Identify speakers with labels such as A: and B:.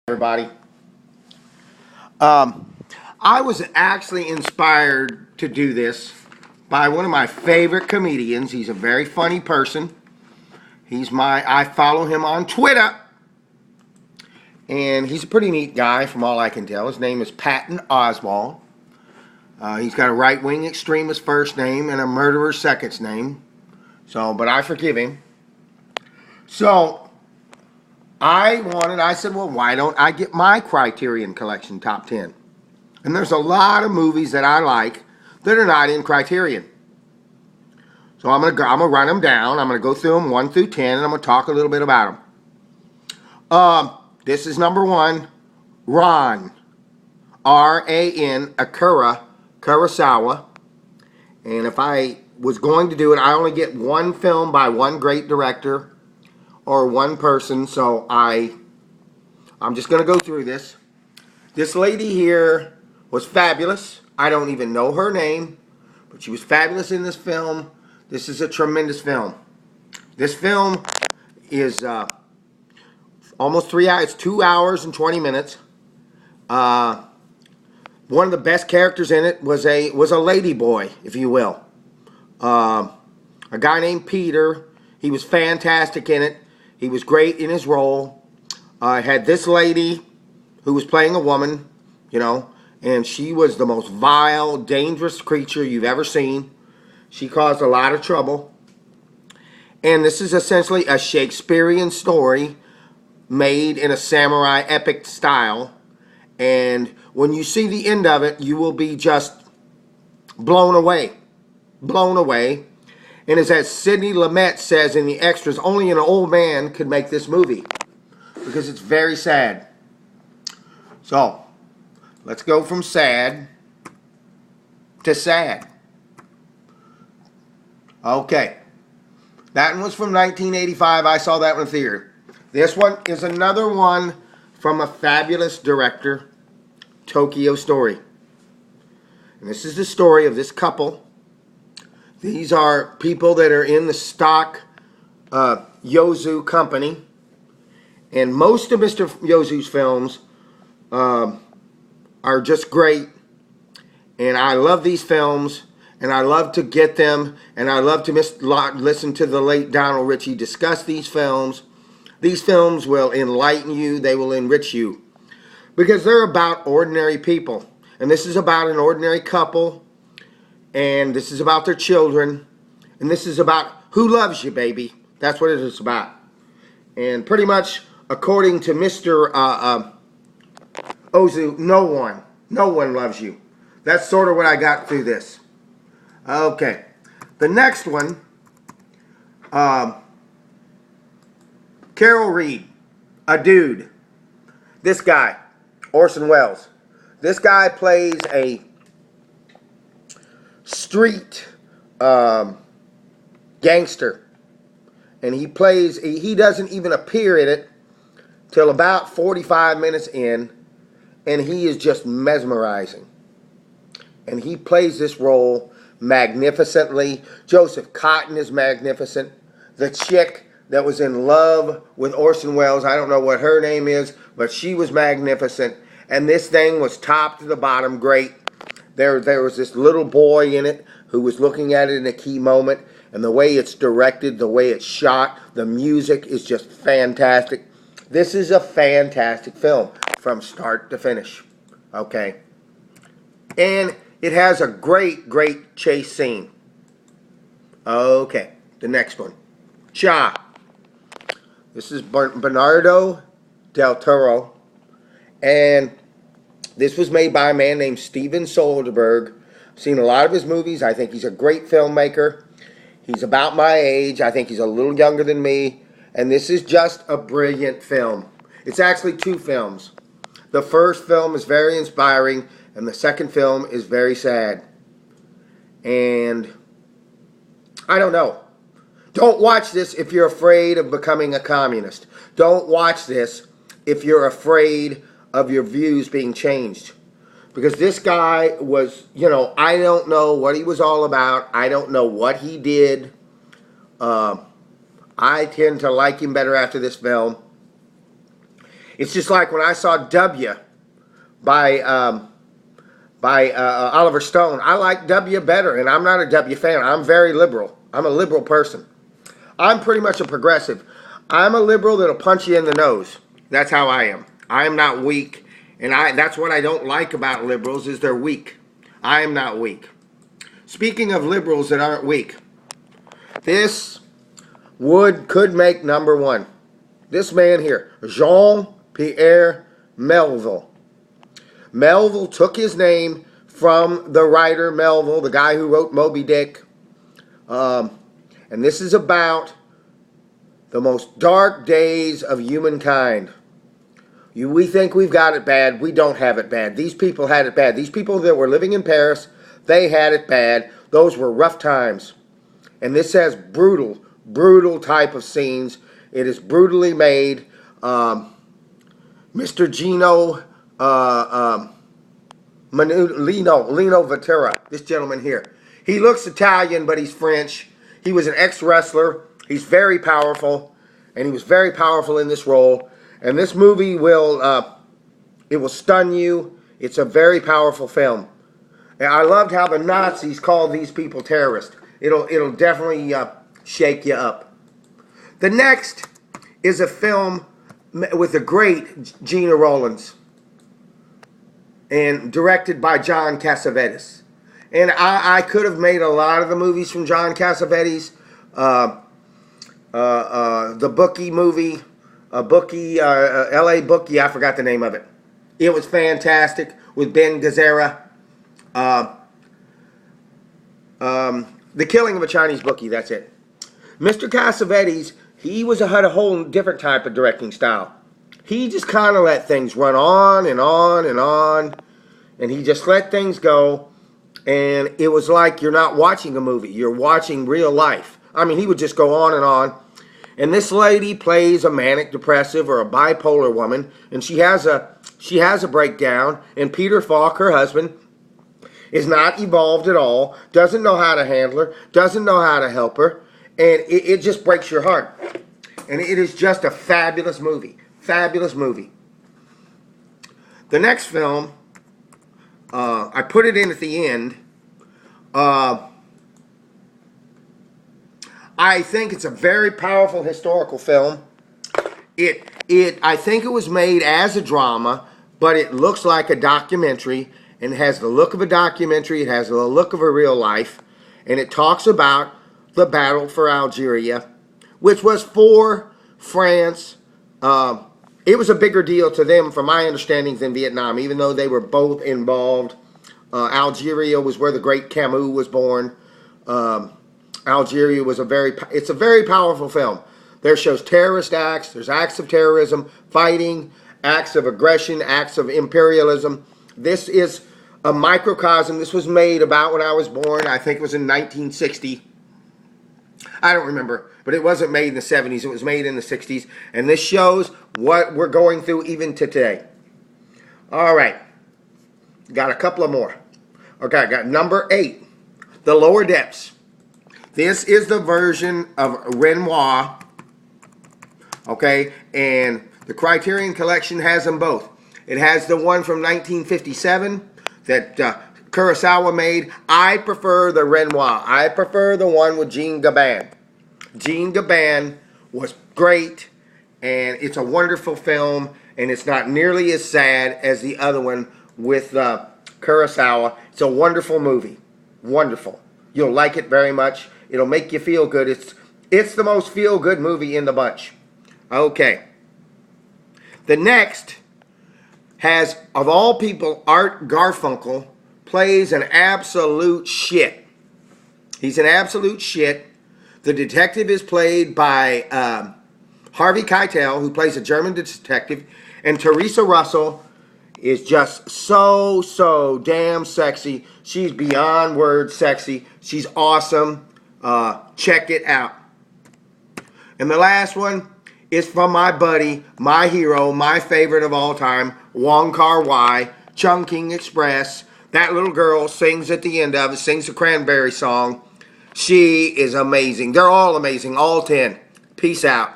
A: Everybody. I was actually inspired to do this by one of my favorite comedians. He's a very funny person. I follow him on Twitter. And he's a pretty neat guy from all I can tell. His name is Patton Oswalt. He's got a right-wing extremist first name and a murderer second name. But I forgive him. So, I said, well, why don't I get my Criterion collection top 10? And there's a lot of movies that I like that are not in Criterion. So I'm gonna run them down. I'm gonna go through them 1 through 10, and I'm gonna talk a little bit about them. This is number 1, Ran, R-A-N, Akira Kurosawa. And if I was going to do it, I only get one film by one great director or one person, so I'm just going to go through this. This lady here was fabulous. I don't even know her name, but she was fabulous in this film. This is a tremendous film. This film is almost 3 hours. It's 2 hours and 20 minutes. One of the best characters in it was a lady boy, if you will. A guy named Peter. He was fantastic in it. He was great in his role. I had this lady who was playing a woman, and she was the most vile, dangerous creature you've ever seen. She caused a lot of trouble. And this is essentially a Shakespearean story made in a samurai epic style. And when you see the end of it, you will be just blown away. Blown away. And as Sidney Lumet says in the extras, only an old man could make this movie. Because it's very sad. So, let's go from sad to sad. Okay. That one was from 1985. I saw that one in the theater. This one is another one from a fabulous director, Tokyo Story. And this is the story of this couple. These are people that are in the stock Yozu company. And most of Mr. Yozu's films are just great. And I love these films. And I love to get them. And I love to listen to the late Donald Ritchie discuss these films. These films will enlighten you. They will enrich you. Because they're about ordinary people. And this is about an ordinary couple. And this is about their children. And this is about who loves you, baby. That's what it is about. And pretty much, according to Mr. Ozu, no one loves you. That's sort of what I got through this. Okay. The next one, Carol Reed, a dude. This guy, Orson Welles. This guy plays a street gangster. And he doesn't even appear in it till about 45 minutes in. And he is just mesmerizing. And he plays this role magnificently. Joseph Cotton is magnificent. The chick that was in love with Orson Welles, I don't know what her name is, but she was magnificent. And this thing was top to the bottom great. There was this little boy in it who was looking at it in a key moment. And the way it's directed, the way it's shot, the music is just fantastic. This is a fantastic film from start to finish. Okay. And it has a great, great chase scene. Okay. The next one. Cha. This is Bernardo del Toro. And this was made by a man named Steven Soderbergh. I've seen a lot of his movies. I think he's a great filmmaker. He's about my age. I think he's a little younger than me. And this is just a brilliant film. It's actually 2 films. The first film is very inspiring, and the second film is very sad. And I don't know. Don't watch this if you're afraid of becoming a communist. Don't watch this if you're afraid of your views being changed. Because this guy was, I don't know what he was all about. I don't know what he did. I tend to like him better after this film. It's just like when I saw W by Oliver Stone. I like W better, and I'm not a W fan. I'm very liberal. I'm a liberal person. I'm pretty much a progressive. I'm a liberal that'll punch you in the nose. That's how I am. I am not weak, and that's what I don't like about liberals is they're weak. I am not weak. Speaking of liberals that aren't weak, this could make number one. This man here, Jean-Pierre Melville. Melville took his name from the writer Melville, the guy who wrote Moby Dick. And this is about the most dark days of humankind. We think we've got it bad. We don't have it bad. These people had it bad. These people that were living in Paris, they had it bad. Those were rough times. And this has brutal, brutal type of scenes. It is brutally made. Mr. Gino Lino Vetera, this gentleman here. He looks Italian, but he's French. He was an ex-wrestler. He's very powerful, and he was very powerful in this role. And this movie will stun you. It's a very powerful film. And I loved how the Nazis called these people terrorists. It'll definitely shake you up. The next is a film with the great Gina Rowlands and directed by John Cassavetes. And I could have made a lot of the movies from John Cassavetes. The Bookie movie, L.A. Bookie, I forgot the name of it. It was fantastic with Ben Gazzara. The Killing of a Chinese Bookie, that's it. Mr. Cassavetes, he had a whole different type of directing style. He just kind of let things run on and on and on, and he just let things go, and it was like you're not watching a movie, you're watching real life. I mean, he would just go on, and this lady plays a manic depressive or a bipolar woman, and she has a breakdown, and Peter Falk, her husband, is not evolved at all, doesn't know how to handle her, doesn't know how to help her, and it just breaks your heart. And it is just a fabulous movie. Fabulous movie. The next film, I put it in at the end. I think it's a very powerful historical film. I think it was made as a drama, but it looks like a documentary, and it has the look of a documentary. It has the look of a real life, and it talks about the battle for Algeria, which was for France. It was a bigger deal to them, from my understanding, than Vietnam, even though they were both involved. Algeria was where the great Camus was born. Algeria was it's a very powerful film. There shows terrorist acts, there's acts of terrorism, fighting, acts of aggression, acts of imperialism. This is a microcosm. This was made about when I was born. I think it was in 1960. I don't remember, but it wasn't made in the 70s. It was made in the 60s, and this shows what we're going through even today. All right. Got a couple of more. Okay, I got number 8, The Lower Depths. This is the version of Renoir, okay, and the Criterion Collection has them both. It has the one from 1957 that Kurosawa made. I prefer the Renoir. I prefer the one with Jean Gabin. Jean Gabin was great, and it's a wonderful film, and it's not nearly as sad as the other one with Kurosawa. It's a wonderful movie. Wonderful. You'll like it very much. It'll make you feel good. It's the most feel-good movie in the bunch. Okay. The next has, of all people, Art Garfunkel plays an absolute shit. He's an absolute shit. The detective is played by Harvey Keitel, who plays a German detective, and Teresa Russell is just so damn sexy. She's beyond words sexy. She's awesome. Check it out. And the last one is from my buddy, my hero, my favorite of all time, Wong Kar-wai, Chungking Express. That little girl sings at the end of it, sings the Cranberry song. She is amazing. They're all amazing, all 10. Peace out.